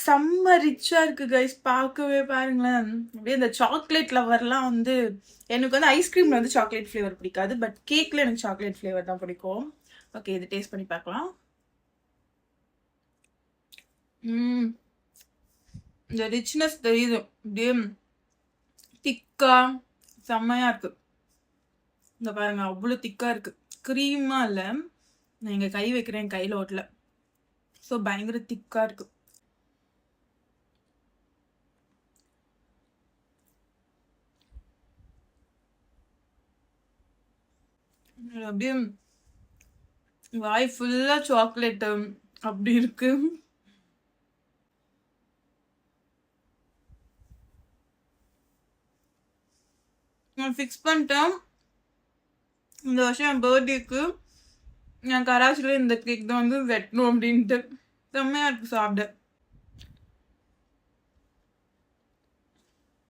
செம்ம ரிச்சா இருக்கு கைஸ். பார்க்கவே பாருங்களேன். அப்படியே இந்த சாக்லேட் லவர்லாம் வந்து எனக்கு வந்து ஐஸ்கிரீம்ல வந்து சாக்லேட் ஃப்ளேவர் பிடிக்காது. பட் கேக்ல எனக்கு சாக்லேட் ஃப்ளேவர் தான் பிடிக்கும். ஓகே, இது டேஸ்ட் பண்ணி பார்க்கலாம். இந்த ரிச்னஸ் தெரியுது. அப்படியே திக்கா செம்மையா இருக்கு. இந்த பாருங்க, அவ்வளோ திக்கா இருக்கு. க்ரீமா இல்லை, நான் இங்கே கை வைக்கிறேன், கையில் ஓட்டல. ஸோ பயங்கர திக்கா இருக்கு. அப்படியே வாய் ஃபுல்லா சாக்லேட்டு அப்படி இருக்கு. நான் ஃபிக்ஸ் பண்ணிட்டேன், இந்த வருஷம் என் பர்த்டேக்கு நான் கராச்சியில் இந்த கேக் தான் வந்து வெட்டணும் அப்படின்ட்டு. செம்மையாக இருக்குது சாப்பிட.